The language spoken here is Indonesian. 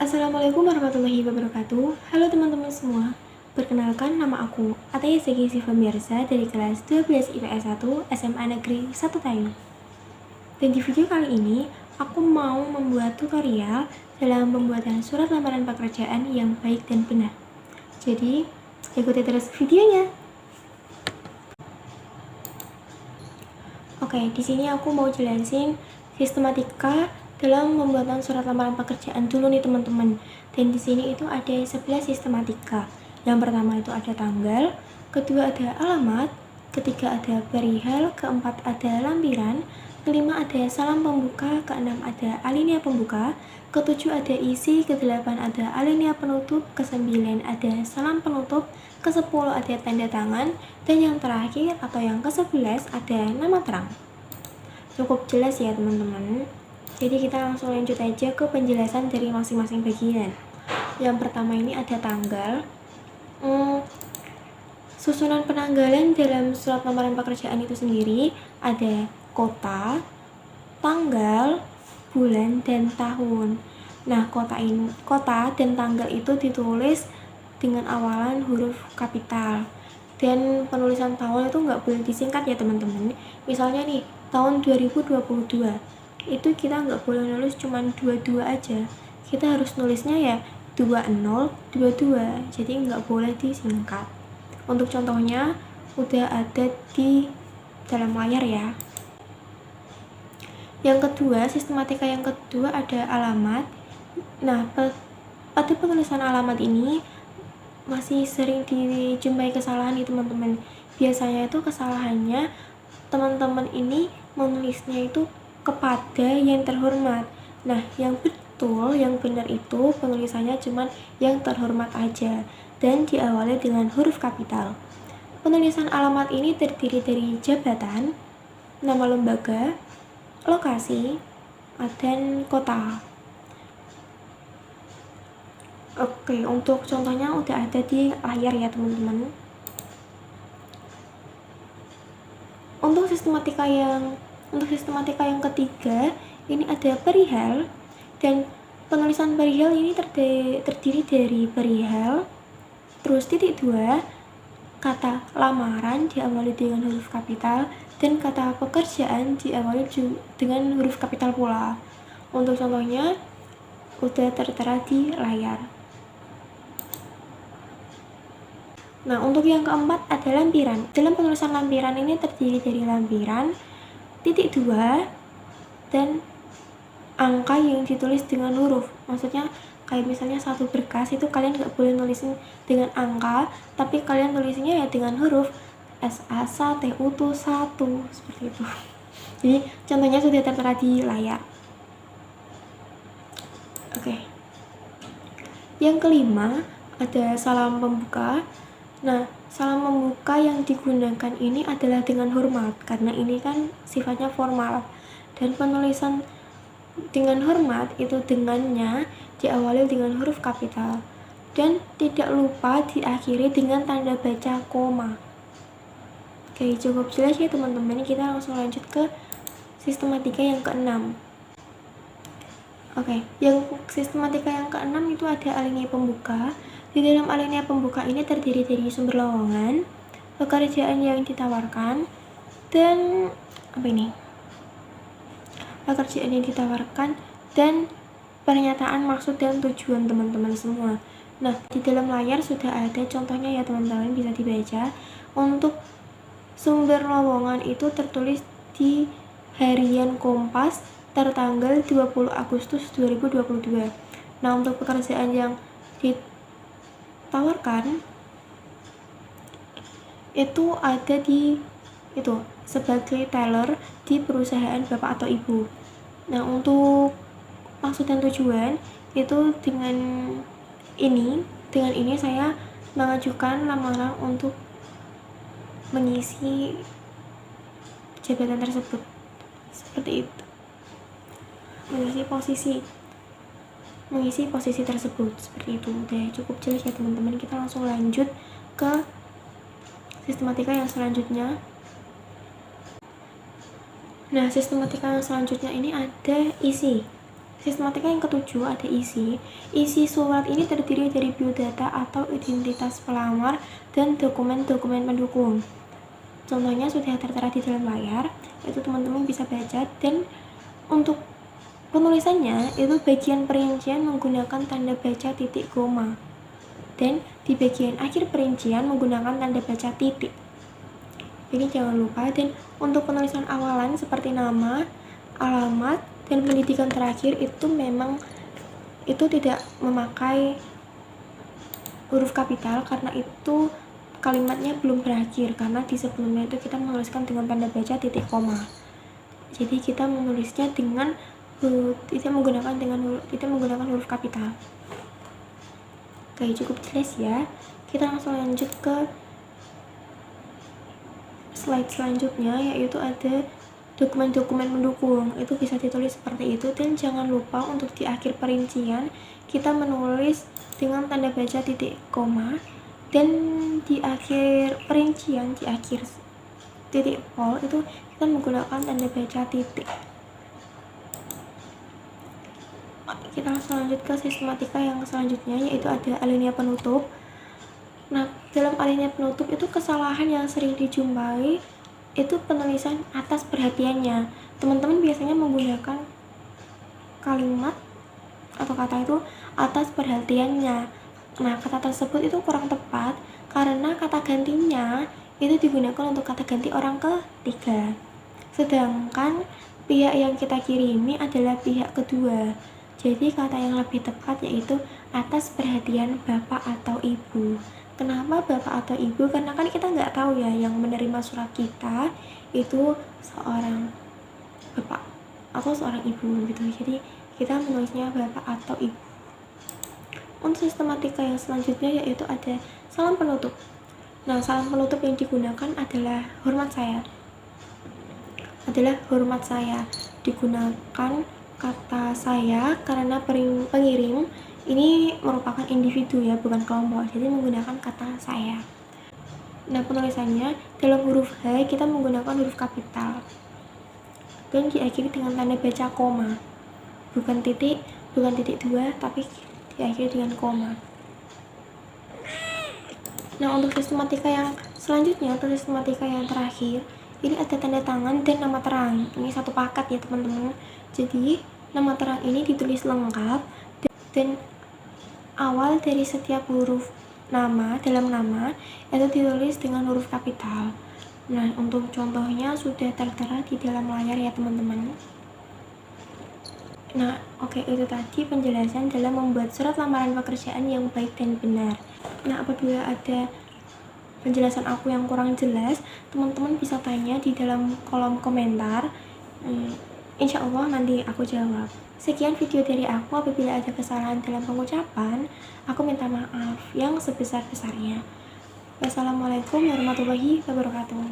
Assalamualaikum warahmatullahi wabarakatuh. Halo teman-teman semua. Perkenalkan, nama aku Ataya Segi Siva Mirza dari kelas 12 IPS 1 SMA Negeri 1 Tayu. Dan di video kali ini, aku mau membuat tutorial dalam pembuatan surat lamaran pekerjaan yang baik dan benar. Jadi, ikuti terus videonya. Oke, di sini aku mau jelasin sistematika dalam pembuatan surat lamaran pekerjaan dulu nih teman-teman. Dan di sini itu ada 11 sistematika. Yang pertama itu ada tanggal, kedua ada alamat, ketiga ada perihal, keempat ada lampiran, kelima ada salam pembuka, keenam ada alinea pembuka, ketujuh ada isi, kedelapan ada alinea penutup, kesembilan ada salam penutup, kesepuluh ada tanda tangan, dan yang terakhir atau yang ke-11 ada nama terang. Cukup jelas ya teman-teman. Jadi kita langsung lanjut aja ke penjelasan dari masing-masing bagian. Yang pertama ini ada tanggal. Susunan penanggalan dalam surat lamaran pekerjaan itu sendiri ada kota, tanggal, bulan, dan tahun. Nah, kota dan tanggal itu ditulis dengan awalan huruf kapital. Dan penulisan tahun itu nggak boleh disingkat ya teman-teman. Misalnya nih, tahun 2022. Itu kita nggak boleh nulis cuma 22 aja, kita harus nulisnya ya 2022, jadi nggak boleh disingkat. Untuk contohnya udah ada di dalam layar ya. Yang kedua, sistematika yang kedua ada alamat. Nah, pada penulisan alamat ini masih sering dijumpai kesalahan nih teman-teman. Biasanya itu kesalahannya teman-teman ini menulisnya itu kepada yang terhormat. Nah, yang betul, yang benar itu penulisannya cuma yang terhormat aja dan diawali dengan huruf kapital. Penulisan alamat ini terdiri dari jabatan, nama lembaga, lokasi, dan kota. Oke, untuk contohnya udah ada di layar ya teman-teman. Untuk sistematika yang ketiga, ini ada perihal, dan penulisan perihal ini terdiri dari perihal, terus titik 2, kata lamaran diawali dengan huruf kapital, dan kata pekerjaan diawali dengan huruf kapital pula. Untuk contohnya udah tertera di layar. Nah, untuk yang keempat ada lampiran. Dalam penulisan lampiran ini terdiri dari lampiran, titik 2, dan angka yang ditulis dengan huruf. Maksudnya kayak misalnya satu berkas itu kalian nggak boleh nulisin dengan angka, tapi kalian tulisnya ya dengan huruf SA1 seperti itu. Jadi contohnya sudah tertera di layar. Oke. Yang kelima ada salam pembuka. Nah, salam pembuka yang digunakan ini adalah dengan hormat, karena ini kan sifatnya formal. Dan penulisan dengan hormat itu dengannya diawali dengan huruf kapital. Dan tidak lupa diakhiri dengan tanda baca koma. Oke, cukup jelas ya teman-teman. Kita langsung lanjut ke sistematika yang keenam. Oke, yang sistematika yang keenam itu ada alinea pembuka. Di dalam alinea pembuka ini terdiri dari sumber lowongan, pekerjaan yang ditawarkan, dan pekerjaan yang ditawarkan, dan pernyataan maksud dan tujuan teman-teman semua. Nah, di dalam layar sudah ada contohnya ya teman-teman, bisa dibaca. Untuk sumber lowongan itu tertulis di harian Kompas tertanggal 20 Agustus 2022. Nah, untuk pekerjaan yang ditawarkan itu ada di sebagai teller di perusahaan bapak atau ibu. Nah, untuk maksud dan tujuan itu dengan ini saya mengajukan lamaran untuk mengisi jabatan tersebut, seperti itu, mengisi posisi tersebut, seperti itu. Udah cukup jelas ya teman-teman. Kita langsung lanjut ke sistematika yang selanjutnya. Nah, sistematika yang selanjutnya ini ada isi. Sistematika yang ketujuh ada isi. Isi surat ini terdiri dari biodata atau identitas pelamar dan dokumen-dokumen pendukung. Contohnya sudah tertera di dalam layar, itu teman-teman bisa baca. Dan untuk penulisannya itu bagian perincian menggunakan tanda baca titik koma, dan di bagian akhir perincian menggunakan tanda baca titik. Jadi jangan lupa. Dan untuk penulisan awalan seperti nama, alamat, dan pendidikan terakhir itu memang itu tidak memakai huruf kapital karena itu kalimatnya belum berakhir, karena di sebelumnya itu kita menuliskan dengan tanda baca titik koma. Jadi kita menulisnya dengan tidak menggunakan huruf kapital. Oke, cukup jelas ya. Kita langsung lanjut ke slide selanjutnya, yaitu ada dokumen-dokumen mendukung. Itu bisa ditulis seperti itu. Dan jangan lupa untuk di akhir perincian kita menulis dengan tanda baca titik koma, dan di akhir perincian, di akhir titik pol itu kita menggunakan tanda baca titik. Kita langsung lanjut ke sistematika yang selanjutnya, yaitu ada alinea penutup. Nah, dalam alinea penutup itu kesalahan yang sering dijumpai itu penulisan atas perhatiannya. Teman-teman biasanya menggunakan kalimat atau kata itu atas perhatiannya. Nah, kata tersebut itu kurang tepat karena kata gantinya itu digunakan untuk kata ganti orang ketiga, sedangkan pihak yang kita kirimi adalah pihak kedua. Jadi kata yang lebih tepat yaitu atas perhatian bapak atau ibu. Kenapa bapak atau ibu? Karena kan kita nggak tahu ya yang menerima surat kita itu seorang bapak atau seorang ibu gitu. Jadi kita menulisnya bapak atau ibu. Untuk sistematika yang selanjutnya yaitu ada salam penutup. Nah, salam penutup yang digunakan adalah hormat saya. Digunakan kata saya karena pengirim ini merupakan individu ya, bukan kelompok, jadi menggunakan kata saya. Nah, penulisannya dalam huruf H kita menggunakan huruf kapital dan diakhiri dengan tanda baca koma, bukan titik 2, tapi diakhiri dengan koma. Nah, untuk sistematika yang selanjutnya atau sistematika yang terakhir, ini ada tanda tangan dan nama terang. Ini satu paket ya teman-teman. Jadi nama terang ini ditulis lengkap, dan awal dari setiap huruf nama dalam nama itu ditulis dengan huruf kapital. Nah, untuk contohnya sudah tertera di dalam layar ya teman-teman. Nah, oke, itu tadi penjelasan dalam membuat surat lamaran pekerjaan yang baik dan benar. Nah, apabila ada penjelasan aku yang kurang jelas, teman-teman bisa tanya di dalam kolom komentar. Insya Allah nanti aku jawab. Sekian video dari aku. Apabila ada kesalahan dalam pengucapan, aku minta maaf yang sebesar-besarnya. Wassalamualaikum warahmatullahi wabarakatuh.